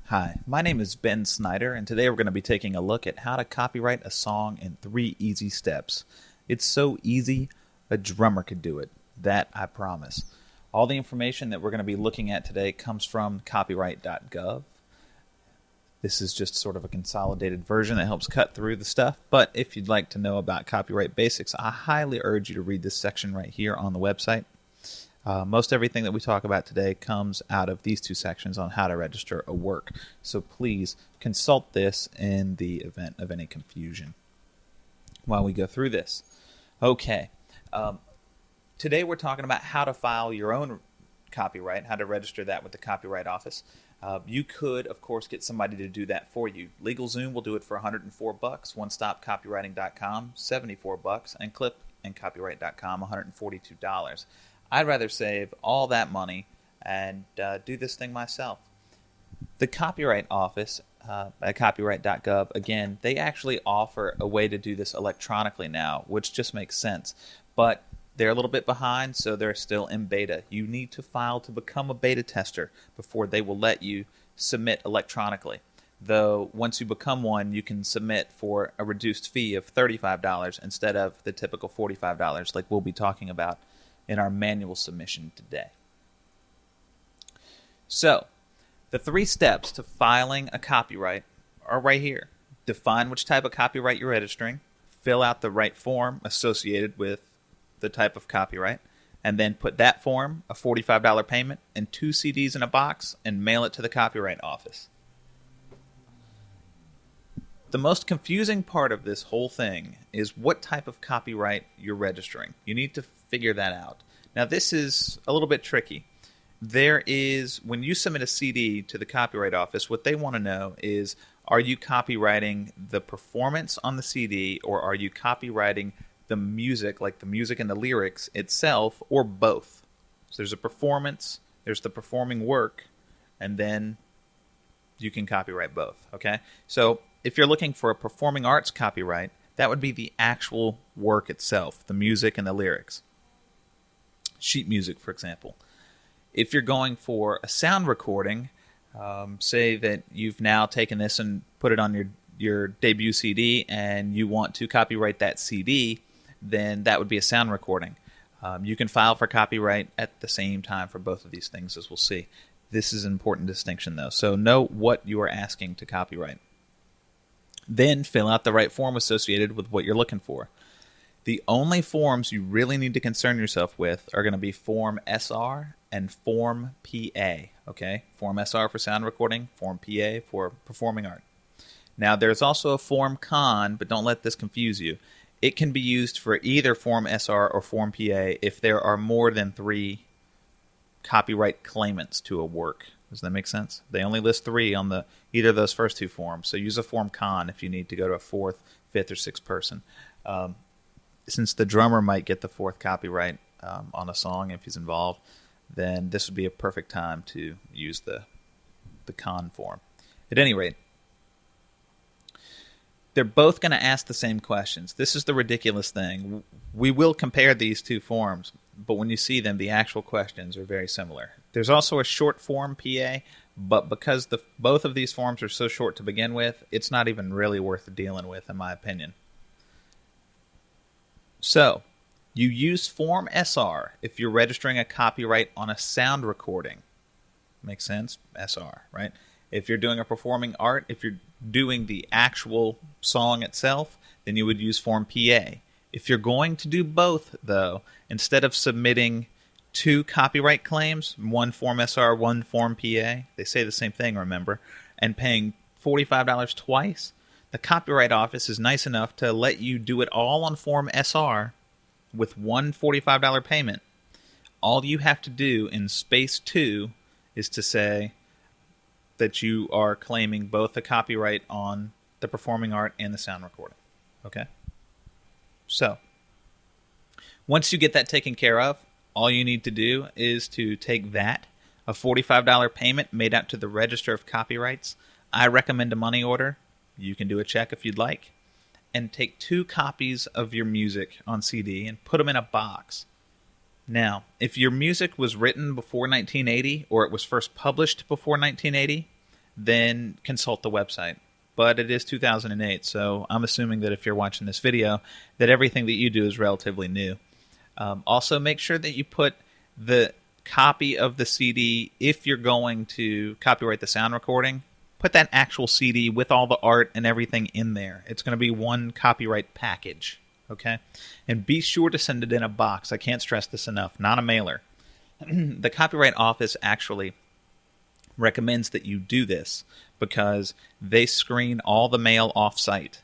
Hi, my name is Ben Snyder, and today we're going to be taking a look at how to copyright a song in 3 easy steps. It's so easy, a drummer could do it. That I promise. All the information that we're going to be looking at today comes from copyright.gov. This is just sort of a consolidated version that helps cut through the stuff, but if you'd like to know about copyright basics, I highly urge you to read this section right here on the website. Most everything that we talk about today comes out of these two sections on how to register a work. So please consult this in the event of any confusion while we go through this. Okay. Today we're talking about how to file your own copyright, how to register that with the Copyright Office. You could, of course, get somebody to do that for you. LegalZoom will do it for $104, OneStopCopywriting.com $74, and Clip and Copyright.com $142. I'd rather save all that money and do this thing myself. The Copyright Office at copyright.gov, again, they actually offer a way to do this electronically now, which just makes sense. But they're a little bit behind, so they're still in beta. You need to file to become a beta tester before they will let you submit electronically. Though once you become one, you can submit for a reduced fee of $35 instead of the typical $45 like we'll be talking about in our manual submission today. So, the 3 steps to filing a copyright are right here. Define which type of copyright you're registering, fill out the right form associated with the type of copyright, and then put that form, a $45 payment, and 2 CDs in a box and mail it to the Copyright Office. The most confusing part of this whole thing is what type of copyright you're registering. You need to figure that out. Now, this is a little bit tricky. When you submit a CD to the Copyright Office, what they want to know is, are you copywriting the performance on the CD, or are you copywriting the music, like the music and the lyrics itself, or both? So there's a performance, there's the performing work, and then you can copyright both, okay? So if you're looking for a performing arts copyright, that would be the actual work itself, the music and the lyrics. Sheet music, for example. If you're going for a sound recording, say that you've now taken this and put it on your debut CD and you want to copyright that CD, then that would be a sound recording. You can file for copyright at the same time for both of these things, as we'll see. This is an important distinction, though. So know what you are asking to copyright. Then fill out the right form associated with what you're looking for. The only forms you really need to concern yourself with are going to be Form SR and Form PA. Okay? Form SR for sound recording, Form PA for performing art. Now, there's also a Form CON, but don't let this confuse you. It can be used for either Form SR or Form PA if there are more than 3 copyright claimants to a work. Does that make sense? They only list 3 on either of those first 2 forms. So use a Form CON if you need to go to a 4th, 5th, or 6th person. Since the drummer might get the 4th copyright on a song if he's involved, then this would be a perfect time to use the CON form. At any rate, they're both going to ask the same questions. This is the ridiculous thing. We will compare these 2 forms, but when you see them, the actual questions are very similar. There's also a short form PA, but because both of these forms are so short to begin with, it's not even really worth dealing with, in my opinion. So, you use Form SR if you're registering a copyright on a sound recording. Makes sense? SR, right? If you're doing a performing art, if you're doing the actual song itself, then you would use Form PA. If you're going to do both, though, instead of submitting 2 copyright claims, one Form SR, one Form PA, they say the same thing, remember, and paying $45 twice, the Copyright Office is nice enough to let you do it all on Form SR with one $45 payment. All you have to do in space 2 is to say that you are claiming both the copyright on the performing art and the sound recording. Okay? So, once you get that taken care of, all you need to do is to take that, a $45 payment made out to the Register of Copyrights. I recommend a money order. You can do a check if you'd like. And take 2 copies of your music on CD and put them in a box. Now, if your music was written before 1980 or it was first published before 1980, then consult the website. But it is 2008, so I'm assuming that if you're watching this video, that everything that you do is relatively new. Also, make sure that you put the copy of the CD, if you're going to copyright the sound recording, put that actual CD with all the art and everything in there. It's going to be one copyright package, okay? And be sure to send it in a box. I can't stress this enough, not a mailer. The Copyright Office actually recommends that you do this because they screen all the mail off-site.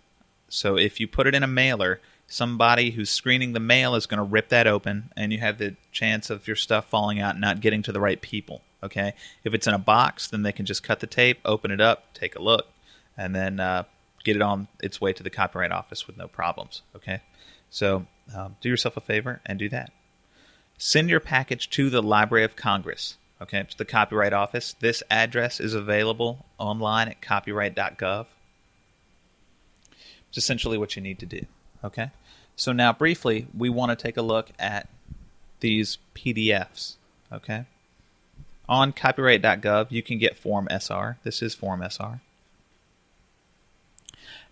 So if you put it in a mailer, somebody who's screening the mail is going to rip that open, and you have the chance of your stuff falling out and not getting to the right people. Okay, if it's in a box, then they can just cut the tape, open it up, take a look, and then get it on its way to the Copyright Office with no problems. Okay, so do yourself a favor and do that. Send your package to the Library of Congress. Okay, it's the Copyright Office. This address is available online at copyright.gov. It's essentially what you need to do. Okay, so now briefly, we want to take a look at these PDFs. Okay, on copyright.gov, you can get Form SR. This is Form SR.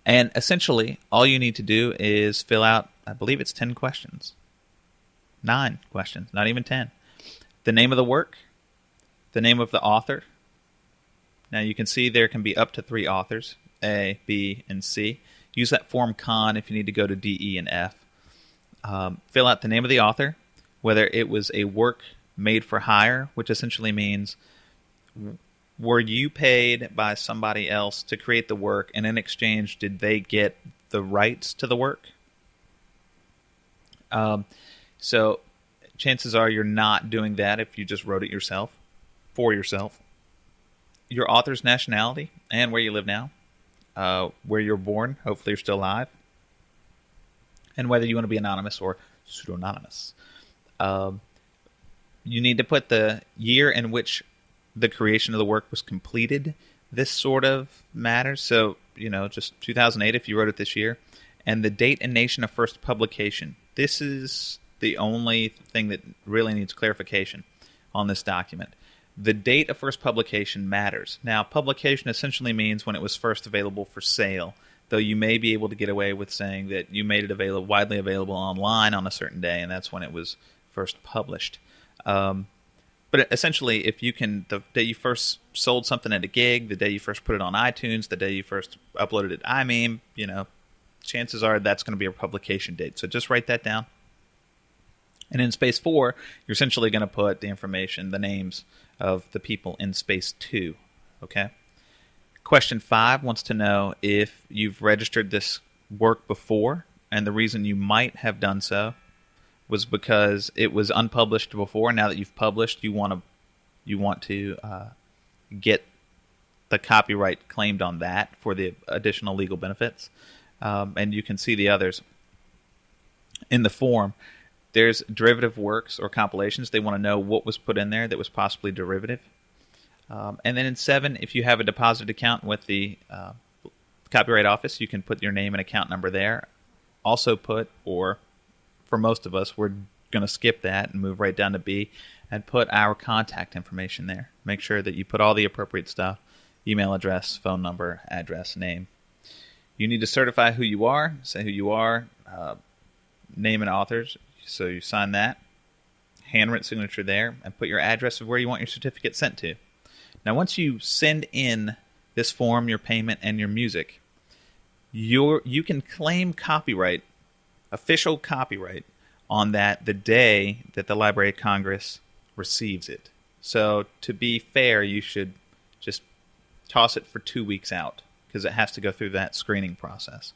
And essentially, all you need to do is fill out, I believe it's 10 questions. 9 questions, not even 10. The name of the work, the name of the author. Now you can see there can be up to 3 authors, A, B, and C. Use that form CON if you need to go to D, E, and F. Fill out the name of the author, whether it was a work made for hire, which essentially means were you paid by somebody else to create the work, and in exchange did they get the rights to the work? So chances are you're not doing that if you just wrote it yourself, for yourself. Your author's nationality and where you live now. Where you're born, hopefully you're still alive, and whether you want to be anonymous or pseudonymous. You need to put the year in which the creation of the work was completed. This sort of matters. So, just 2008 if you wrote it this year. And the date and nation of first publication. This is the only thing that really needs clarification on this document. The date of first publication matters. Now, publication essentially means when it was first available for sale, though you may be able to get away with saying that you made it widely available online on a certain day, and that's when it was first published. But essentially, if you can, the day you first sold something at a gig, the day you first put it on iTunes, the day you first uploaded it to iMeme, chances are that's going to be a publication date. So just write that down. And in space 4, you're essentially going to put the information, the names of the people in space 2. Okay? Question 5 wants to know if you've registered this work before, and the reason you might have done so was because it was unpublished before. Now that you've published, you want to get the copyright claimed on that for the additional legal benefits. And you can see the others in the form. There's derivative works or compilations. They want to know what was put in there that was possibly derivative. And then in 7, if you have a deposit account with the Copyright Office, you can put your name and account number there. Also put, or for most of us, we're going to skip that and move right down to B and put our contact information there. Make sure that you put all the appropriate stuff: email address, phone number, address, name. You need to certify who you are, say who you are, name and authors. So you sign that, handwritten signature there, and put your address of where you want your certificate sent to. Now, once you send in this form, your payment, and your music, you can claim copyright, official copyright, on that the day that the Library of Congress receives it. So to be fair, you should just toss it for 2 weeks out because it has to go through that screening process.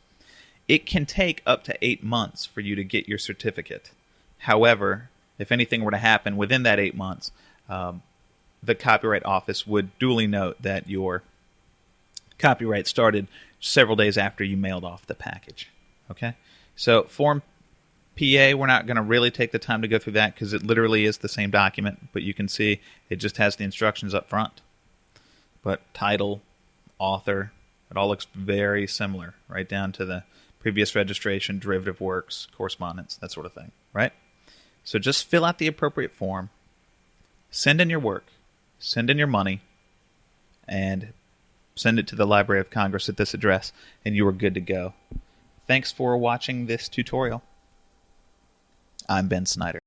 It can take up to 8 months for you to get your certificate. However, if anything were to happen within that 8 months, the Copyright Office would duly note that your copyright started several days after you mailed off the package. Okay? So Form PA, we're not going to really take the time to go through that because it literally is the same document, but you can see it just has the instructions up front. But title, author, it all looks very similar, right down to the previous registration, derivative works, correspondence, that sort of thing, right? So just fill out the appropriate form, send in your work, send in your money, and send it to the Library of Congress at this address, and you are good to go. Thanks for watching this tutorial. I'm Ben Snyder.